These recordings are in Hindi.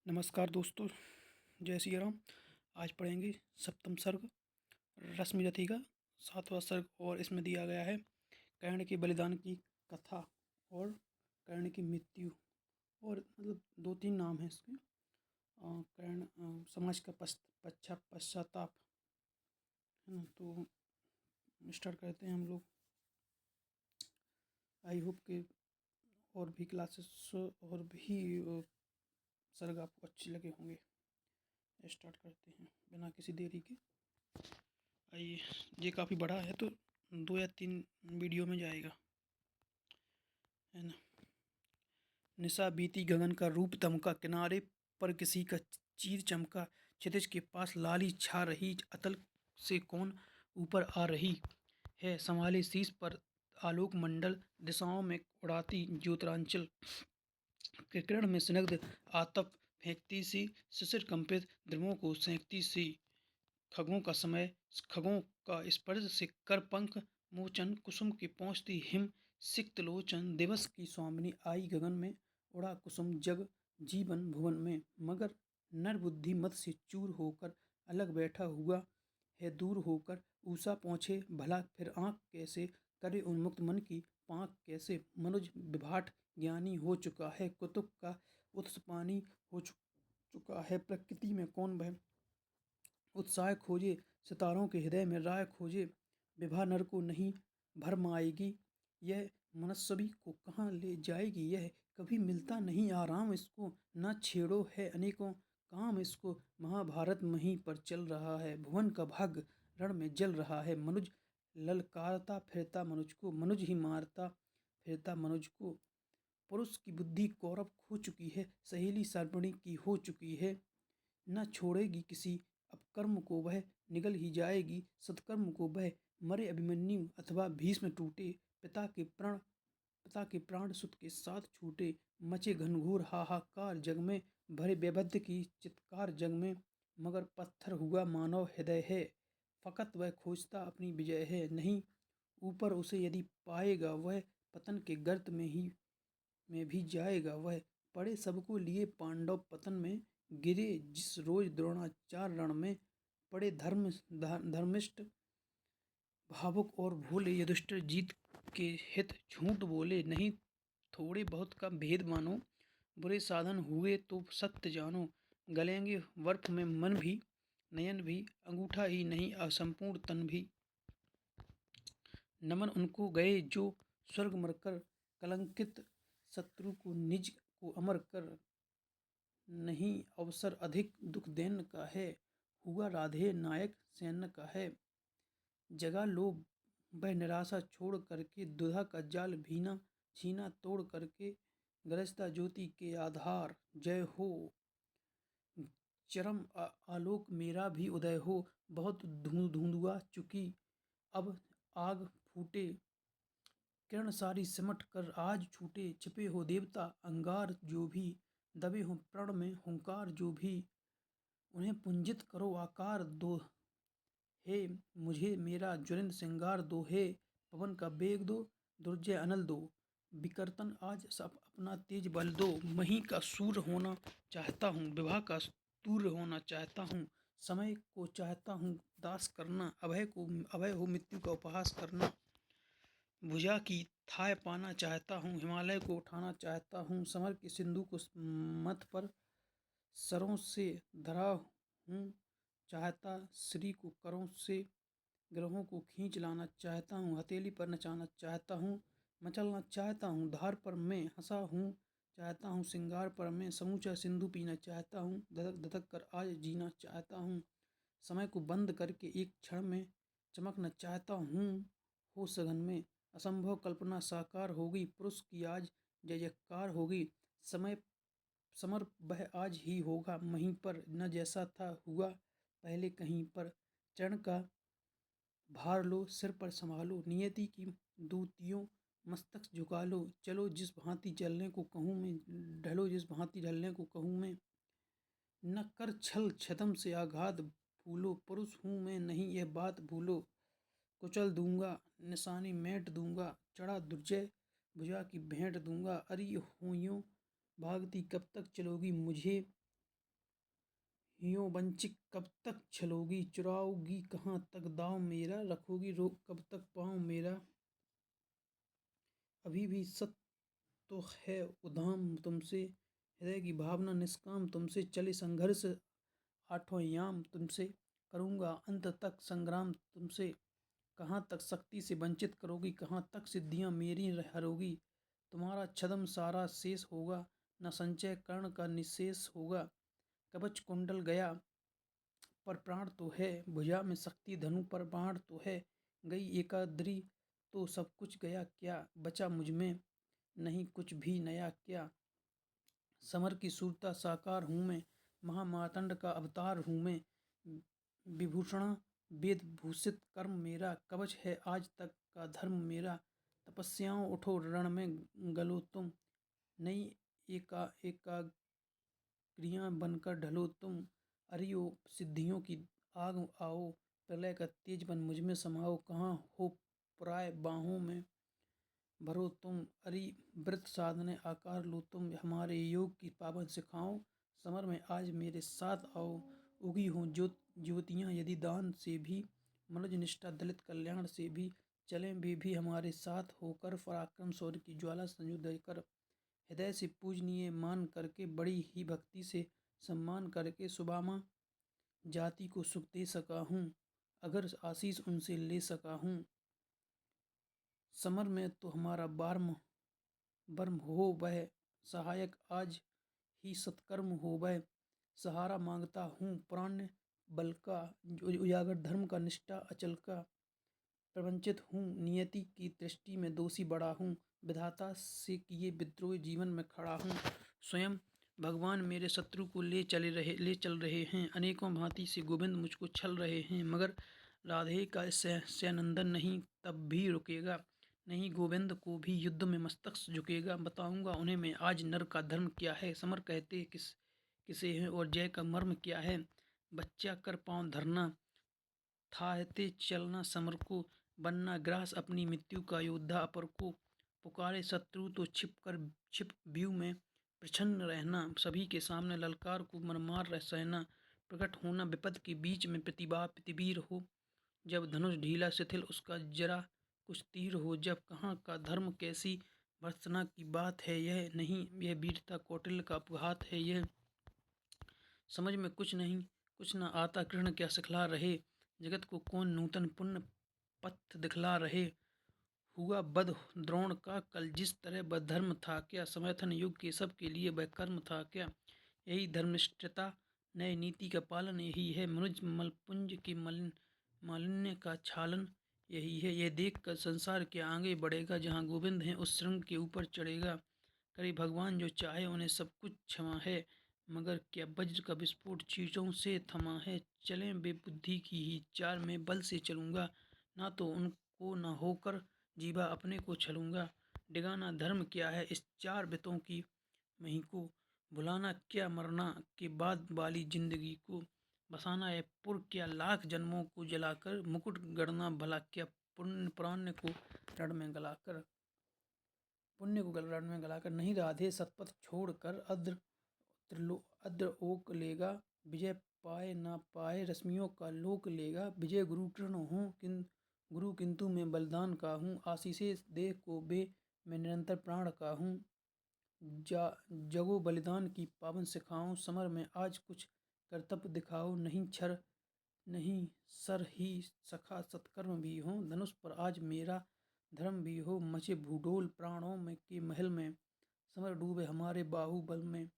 नमस्कार दोस्तों, जय सिया राम। आज पढ़ेंगे सप्तम सर्ग रश्मि रथी का 7वां सर्ग और इसमें दिया गया है कर्ण के बलिदान की कथा और कर्ण की मृत्यु। और मतलब दो तीन नाम हैं इसके। कर्ण समाज का पश्चाताप है ना। तो स्टार्ट करते हैं हम लोग। आई होप के और भी क्लासेस और भी सर्ग आपको अच्छे लगे होंगे। स्टार्ट करते हैं बिना किसी देरी के। आइए, ये काफ़ी बड़ा है तो 2 या 3 वीडियो में जाएगा, है ना। निशा बीती, गगन का रूप दमका, किनारे पर किसी का चीर चमका, क्षितिज के पास लाली छा रही, अतल से कौन ऊपर आ रही है, संभाले शीश पर आलोक मंडल, दिशाओं में उड़ाती ज्योतिरांचल, के किरण में स्निग्ध आतप फेंकती सी, शिशिर कंपित ध्रुवों को सेंकती सी, खगों का स्पर्श से कर पंख मोचन, कुसुम की पहुँचती हिम सिक्त लोचन, दिवस की स्वामिनी आई गगन में, उड़ा कुसुम जग जीवन भुवन में, मगर नर बुद्धि मत से चूर होकर अलग बैठा हुआ है दूर होकर, ऊषा पहुँचे भला फिर आँख कैसे करे उन्मुक्त मन की पाँख कैसे, मनुज विभाट ज्ञानी हो चुका है, कुतुक का उत्स पानी हो चुका है, प्रकृति में कौन भय उत्साह खोजे, सितारों के हृदय में राय खोजे, विभा नर को नहीं भरमाएगी, यह मनस्वी को कहाँ ले जाएगी, यह कभी मिलता नहीं आराम इसको, न छेड़ो है अनेकों काम इसको, महाभारत वहीं पर चल रहा है, भुवन का भाग रण में जल रहा है, मनुज ललकारता फिरता मनुज को, मनुज ही मारता फिरता मनुज को, पुरुष की बुद्धि कौरव खो चुकी है, सहेली सर्पणी की हो चुकी है, न छोड़ेगी किसी अपकर्म को वह, निगल ही जाएगी सत्कर्म को वह, मरे अभिमन्यु अथवा भीष्म टूटे, पिता के प्राण सुत के साथ छूटे, मचे घनघोर हाहाकार जग में, भरे बेबद्ध की चित्कार जग में, मगर पत्थर हुआ मानव हृदय है, फकत वह खोजता अपनी विजय है, नहीं ऊपर उसे यदि पाएगा वह, पतन के गर्त में भी जाएगा वह, पड़े सबको लिए पांडव पतन में, गिरे जिस रोज द्रोणाचार रण में, पड़े धर्मिष्ठ भावुक और भोले, युधिष्ठिर जीत के हित झूठ बोले, नहीं थोड़े बहुत का भेद मानो, बुरे साधन हुए तो सत्य जानो, गलेंगे वर्फ में मन भी नयन भी, अंगूठा ही नहीं असंपूर्ण तन भी, नमन उनको गए जो स्वर्ग मरकर, कलंकित शत्रु को निज को अमर कर, नहीं अवसर अधिक दुख देन का है, हुआ राधे नायक सैन्य का है, जगा लोभ वह निराशा छोड़ करके, दुधा का जाल भीना छीना तोड़ करके, गरजता ज्योति के आधार जय हो, चरम आलोक मेरा भी उदय हो, बहुत धुंधुआ चुकी अब आग फूटे, किरण सारी सिमट कर आज छूटे, छिपे हो देवता अंगार जो भी, दबे हो प्रण में हुंकार जो भी, उन्हें पुंजित करो आकार दो, हे मुझे मेरा ज्वलित श्रृंगार दो, हे पवन का बेग दो, दुर्जय अनल दो, विकर्तन आज सब अपना तेज बल दो, मही का सूर होना चाहता हूँ, विवाह का तूर्य होना चाहता हूँ, समय को चाहता हूँ दास करना, अभय हो मृत्यु का उपहास करना, भुजा की थाह पाना चाहता हूँ, हिमालय को उठाना चाहता हूँ, समर के सिंधु को मथ पर सरों से धरा हूँ चाहता, श्री को करों से ग्रहों को खींच लाना चाहता हूँ, हथेली पर नचाना चाहता हूँ, मचलना चाहता हूँ, धार पर मैं हंसा हूँ चाहता हूँ, श्रृंगार पर मैं समूचा सिंधु पीना चाहता हूँ, धधक धधक कर आज जीना चाहता हूँ, समय को बंद करके एक क्षण में चमकना चाहता हूँ, हो सघन में असंभव कल्पना साकार होगी, पुरुष की आज जय जयकार होगी, समय समर वह आज ही होगा वहीं पर, न जैसा था हुआ पहले कहीं पर, चरण का भार लो सिर पर संभालो, नियति की दूतियों मस्तक झुका लो, चलो जिस भांति चलने को कहूँ मैं, ढलो जिस भांति ढलने को कहूँ मैं, न कर छल छदम से आघात भूलो, पुरुष हूँ मैं नहीं यह बात भूलो, कुचल दूंगा निशानी मेट दूंगा, चढ़ा दुर्जय भुजा की भेंट दूंगा, अरि होइयों भागती कब तक चलोगी मुझे हियों वंचित कब तक छलोगी, चुराओगी कहाँ तक दाव मेरा, रखोगी रोक कब तक पाँव मेरा। अभी भी सत तो है उधाम तुमसे, हृदय की भावना निष्काम तुमसे, चले संघर्ष आठों याम तुमसे, करूँगा अंत तक संग्राम तुमसे। कहाँ तक शक्ति से वंचित करोगी, कहाँ तक सिद्धियाँ मेरी हरोगी। तुम्हारा छद्म सारा शेष होगा, न संचय कर्ण का निशेष होगा। कवच कुंडल गया पर प्राण तो है, भुजा में शक्ति धनु पर बाण तो है। गई एकाद्री तो सब कुछ गया क्या, बचा मुझ में नहीं कुछ भी नया क्या। समर की सूरता साकार हूँ मैं, महामार्तंड का अवतार हूँ मैं। विभूषण वेद भूषित कर्म मेरा, कवच है आज तक का धर्म मेरा। तपस्याओं उठो रण में गलो तुम, नई एकाग्रियाँ बनकर ढलो तुम। अरियो सिद्धियों की आग आओ, प्रलय का तेज बन मुझ में समाओ। कहाँ हो पुराय बाहों में भरो तुम, अरि व्रत साधने आकार लो तुम। हमारे योग की पावन सिखाओ, समर में आज मेरे साथ आओ। उगी हों ज्योतियाँ यदि दान से भी, मनुज निष्ठा दलित कल्याण से भी। चलें वे भी हमारे साथ होकर, पराक्रम शौर्य की ज्वाला संयुक्त कर। हृदय से पूजनीय मान करके, बड़ी ही भक्ति से सम्मान करके, सुबामा जाति को सुख दे सका हूँ, अगर आशीष उनसे ले सका हूँ। समर में तो हमारा बारम बर्म हो वह सहायक, आज ही सत्कर्म हो वह सहारा। मांगता हूँ प्राण बल का, उजागर धर्म का निष्ठा अचल का। प्रवंचित हूँ नियति की दृष्टि में दोषी बड़ा हूँ, विधाता से किए विद्रोह जीवन में खड़ा हूँ। स्वयं भगवान मेरे शत्रु को ले चल रहे हैं, अनेकों भांति से गोविंद मुझको छल रहे हैं। मगर राधे का सैनंदन नहीं तब भी रुकेगा, नहीं गोविंद को भी युद्ध में मस्तक झुकेगा। बताऊंगा उन्हें मैं आज नर का धर्म क्या है, समर कहते किसे हैं और जय का मर्म क्या है। बच्चा कर पाँव धरना, थाहते चलना समर को, बनना ग्रास अपनी मृत्यु का योद्धा अपर को। पुकारे शत्रु तो छिप व्यू में प्रछन्न रहना, सभी के सामने ललकार को मनमार रह सहना। प्रकट होना विपद के बीच में प्रतिवीर हो, जब धनुष ढीला शिथिल उसका जरा कुछ तीर हो। जब कहाँ का धर्म कैसी भर्त्सना की बात है यह नहीं, यह वीरता कौटिल्य का अपघात है यह। समझ में कुछ न आता कृष्ण क्या सिखला रहे, जगत को कौन नूतन पुण्य पथ दिखला रहे। हुआ वध द्रोण का कल जिस तरह वह धर्म था क्या, समर्थन युग के सब के लिए वह कर्म था क्या। यही धर्मनिष्ठता नए नीति का पालन, यही है मनुज मलपुंज के मालिन्य का छालन। यही है यह देख कर संसार के आगे बढ़ेगा, जहाँ गोविंद हैं उस श्रृंग के ऊपर चढ़ेगा। करे भगवान जो चाहे उन्हें सब कुछ क्षमा है, मगर क्या वज्र का विस्फोट चींटों से थमा है। चलें बेबुद्धि की ही चाल में बल से चलूँगा, ना तो उनको न होकर जीवा अपने को छलूँगा। डिगाना धर्म क्या है इस चार बितों की मही को, भुलाना क्या मरना के बाद वाली जिंदगी को। बसाना है पुर क्या लाख जन्मों को जलाकर, मुकुट गढ़ना भला क्या पुण्य रण में गलाकर। नहीं राधे सतपथ छोड़कर अद्र ओक लेगा, विजय पाए ना पाए रश्मियों का लोक लेगा। विजय गुरु कृष्ण हूँ गुरु किंतु मैं बलिदान का हूँ, आशीषे दे को बे मैं निरंतर प्राण का हूँ। जगो बलिदान की पावन सिखाओ, समर में आज कुछ कर्तव्य दिखाओ। नहीं सर ही सखा सत्कर्म भी हो, धनुष पर आज मेरा धर्म भी हो। मचे भूडोल प्राणों में के महल में, समर डूबे हमारे बाहुबल में।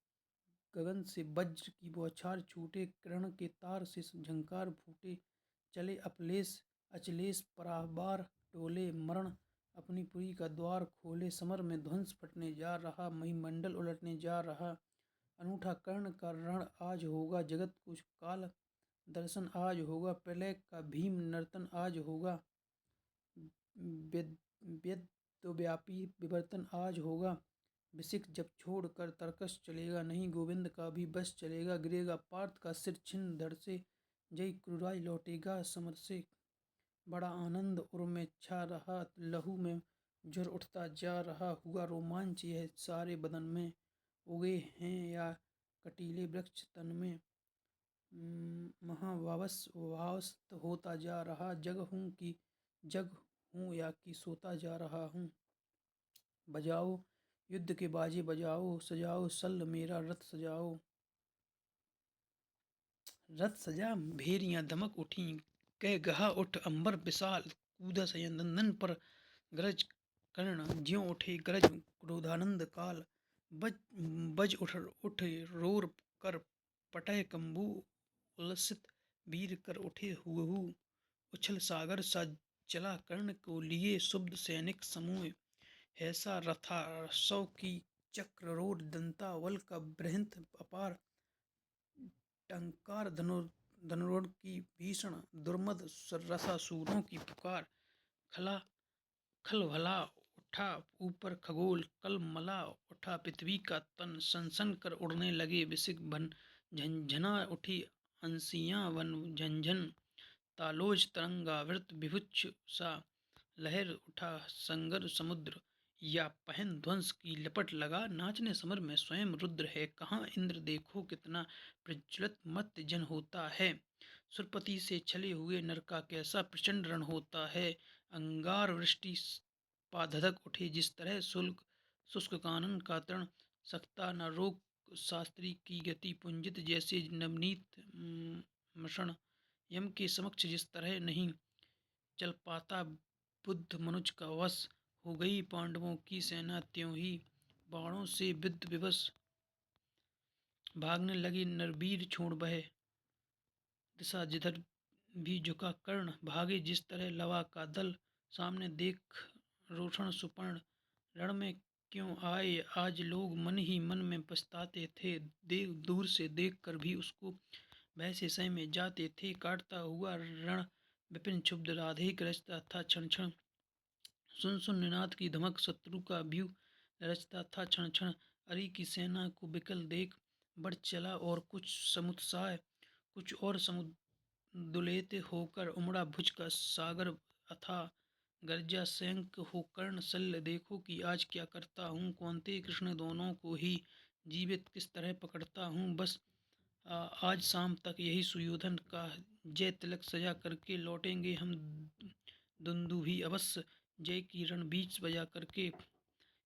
गगन से वज्र की बौछार छूटे, किरण के तार से झंकार फूटे। चले अपलेस अचलेस पराबार टोले, मरण अपनी पुरी का द्वार खोले। समर में ध्वंस फटने जा रहा, महिमंडल उलटने जा रहा। अनूठा कर्ण का रण आज होगा, जगत कुछ काल दर्शन आज होगा। प्रलय का भीम नर्तन आज होगा, वेदव्यापी विवर्तन आज होगा। विसिक जब छोड़कर तरकस चलेगा, नहीं गोविंद का भी बस चलेगा। गिरेगा पार्थ का सिर छिन्न धड़ से, जय क्रुराज लौटेगा समर से। बड़ा आनंद उर में छा रहा, लहू में ज्वर उठता जा रहा। हुआ रोमांच यह सारे बदन में, उगे हैं या कटीले वृक्ष तन में। महावास्त होता जा रहा, जग हूँ या कि सोता जा रहा हूँ। बजाओ युद्ध के बाजे बजाओ, सजाओ सल्ल मेरा रथ सजाओ। रथ सजा भेरियां दमक उठी, कह गहा उठ अंबर विशाल, कूदा सयनंदन पर गरज कर्ण, ज्यों उठे गरज क्रोधानंद काल। बज बज उठ रोर कर पटय कंबू, उलसित वीर कर उठे हुहू। उछल सागर सा चला कर्ण को लिए, शुद्ध सैनिक समूह ऐसा रथासव की चक्र रोर दंता वल का बृहंत अपार। टंकार धनुर्ण की भीषण दुर्मद रसासुरों की पुकार। खला खल भला उठा ऊपर खगोल, कल मला उठा पृथ्वी का तन। सन कर उड़ने लगे विसिग बन, झंझना उठी अंसियां वन झंझन। तालोज तरंगावृत विभुच्छ सा, लहर उठा संगर समुद्र। या पहन ध्वंस की लपट लगा, नाचने समर में स्वयं रुद्र है। कहाँ इंद्र देखो कितना प्रज्वलित मत जन होता है। सुरपति से छले हुए नर का कैसा प्रचंड रण होता है। अंगार वृष्टि पाधधक उठे जिस तरह, शुष्क कानन का तरण सकता न रोक। शास्त्री की गति पुंजित जैसे नवनीत मषण, यम के समक्ष जिस तरह नहीं चल पाता बुद्ध मनुज का वश। हो गई पांडवों की सेना त्यों ही बाणों से विद्ध विवश। भागने लगे नरवीर छोड़ बहे, दिशा जिधर भी झुका कर्ण। भागे जिस तरह लवा का दल, सामने देख रोषण सुपर्ण। रण में क्यों आए आज लोग, मन ही मन में पछताते थे। दूर से देख कर भी उसको भय से सह में जाते थे। काटता हुआ रण विपिन क्षुब्ध, राधे रचता था क्षण क्षण। सुन सुन निनाद की धमक, शत्रु का व्यू रचता था क्षण क्षण। अरि की सेना को बिकल देख, बढ़ चला और कुछ समुत्साह। कुछ और समुद्दुलेते होकर उमड़ा भुज का सागर अथाह। गर्जा शंख हो कर्ण शल्य, देखो कि आज क्या करता हूँ। कौनते कृष्ण दोनों को ही जीवित किस तरह पकड़ता हूँ। बस आज शाम तक यही सुयोधन का जय तिलक सजा करके लौटेंगे हम। दुंदुभी अवश्य जय की रण बीच बजा करके।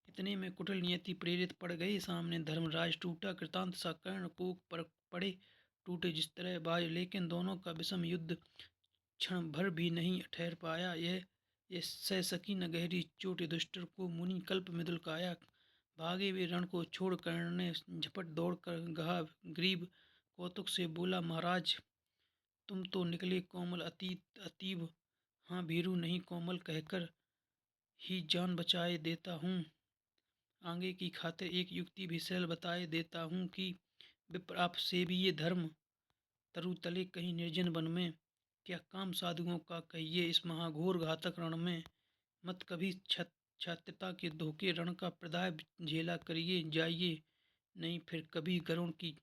इतने में कुटिल नियति प्रेरित पड़ गए सामने। धर्मराज टूटा कृतांत सा, कर्ण कोक पर पड़े टूटे जिस तरह बाज। लेकिन दोनों का विषम युद्ध क्षण भर भी नहीं ठहर पाया। यह सह सकी न गहरी चोट, दुष्टर को मुनि कल्प मृदुल काया। भागे वे रण को छोड़, कर्ण ने झपट दौड़ कर गहा ग्रीव। कौतुक से बोला महाराज तुम तो निकले कोमल अतीब। हाँ भीरु नहीं कोमल कहकर ही जान बचाए देता हूँ। आगे की खातिर एक युक्ति भी सरल बताए देता हूँ कि विप्र आप सेविये धर्म तरु तले कहीं निर्जन वन में। क्या काम साधुओं का कहिए इस महाघोर घातक रण में। मत कभी छात्रता के धोखे रण का प्रदाय झेला करिए जाइए। नहीं फिर कभी गरुण की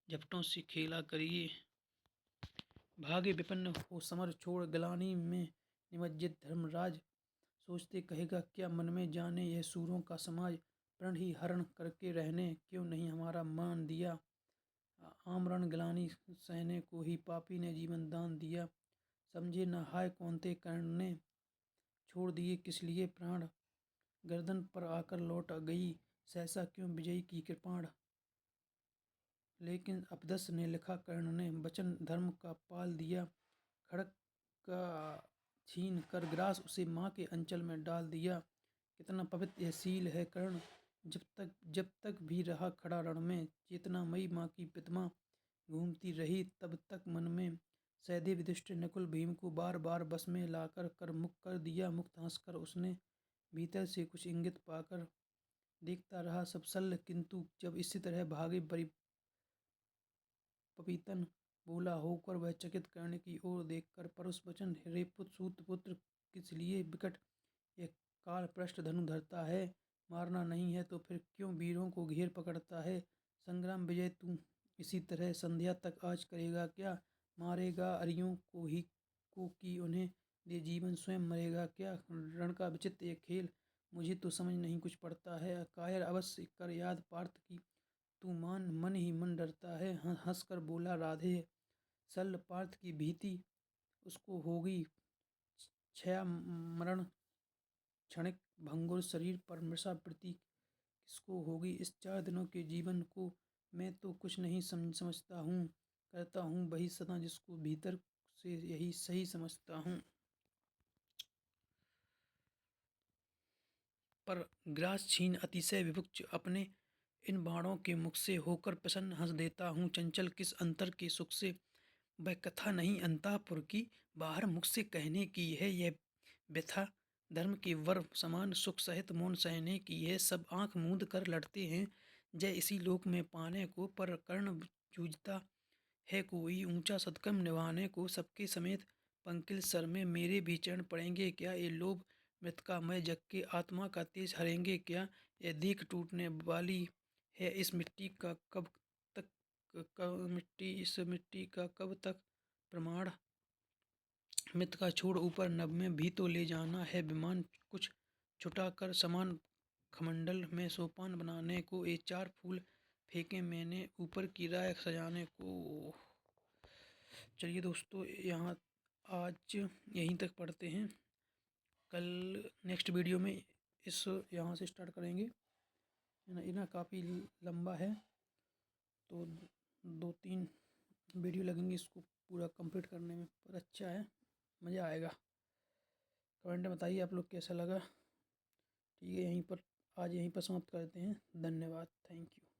झपटों से खेला करिए। भागे विपन्न हो समर छोड़, ग्लानि में निमज्जित धर्मराज। सोचते कहेगा क्या मन में, जाने यह सूरों का समाज। प्रण ही हरण करके रहने क्यों नहीं हमारा मान दिया। आमरण ग्लानि सहने को ही पापी ने जीवन दान दिया। समझे न हाय कौनते कर्ण ने, छोड़ दिए किस लिए प्राण। गर्दन पर आकर लौट गई, सहसा क्यों विजयी की कृपाण। लेकिन अपदस ने लिखा कर्ण ने, वचन धर्म का पाल दिया। खड़ग का छीन कर ग्रास उसे माँ के अंचल में डाल दिया। कितना पवित्र यह शील है कर्ण, जब तक भी रहा खड़ा रण में। चेतनामयी माँ की प्रतिमा घूमती रही तब तक मन में। सहदेव युधिष्ठिर नकुल भीम को बार बार बस में लाकर कर मुक्त कर दिया। मुक्त हंसकर उसने भीतर से कुछ इंगित पाकर देखता रहा सब शल्य। किंतु जब इसी तरह भागे पपीतन बोला होकर वह चकित कर्ण की ओर देखकर परुष वचन। रे सूत पुत्र किस लिए विकट यह काल पृष्ठ धनु धरता है। मारना नहीं है तो फिर क्यों वीरों को घेर पकड़ता है। संग्राम विजय तू इसी तरह संध्या तक आज करेगा क्या। मारेगा अरियों को ही को कि उन्हें दे जीवन, स्वयं मरेगा क्या। रण का विचित्र यह खेल मुझे तो समझ नहीं कुछ पड़ता है। कायर अवश्य कर याद पार्थ की, तू मान मन ही मन डरता है। हंस कर बोला राधे शल्य पार्थ की भीति उसको होगी, क्षया मरण क्षणिक भंगुर शरीर पर मृषा प्रति किसको होगी। इस 4 दिनों के जीवन को मैं तो कुछ नहीं समझता हूँ, करता हूँ वही सदा जिसको भीतर से यही सही समझता हूँ। पर ग्रास छीन अतिशय विभुक्ष अपने इन बाणों के मुख से होकर प्रसन्न हंस देता हूँ। चंचल किस अंतर के सुख से वह कथा नहीं अंतःपुर की, बाहर मुख से कहने की है यह व्यथा। धर्म के वर समान सुख सहित मौन सहने की है, सब आंख मूंद कर लड़ते हैं जय इसी लोक में पाने को। पर कर्ण जूझता है कोई ऊंचा सत्कर्म निभाने को, सबके समेत पंकिल सर में मेरे भी चरण पड़ेंगे क्या। ये लोभ मृतिका मैं जग के आत्मा का तेज हरेंगे क्या। यह देख टूटने वाली है इस मिट्टी का कब तक, इस मिट्टी का कब तक प्रमाण। मृतिका छोड़ ऊपर नभ में भी तो ले जाना है विमान, कुछ छुटा कर समान खमंडल में सोपान बनाने को। ये 4 फूल फेंके मैंने ऊपर की राय सजाने को। चलिए दोस्तों, यहाँ आज यहीं तक पढ़ते हैं। कल नेक्स्ट वीडियो में इस यहाँ से स्टार्ट करेंगे। इना काफ़ी लंबा है, तो 2-3 वीडियो लगेंगे इसको पूरा कंप्लीट करने में, पर अच्छा है, मज़ा आएगा। कमेंट में बताइए आप लोग कैसा लगा। ठीक है, यहीं पर आज यहीं पर समाप्त करते हैं। धन्यवाद, थैंक यू।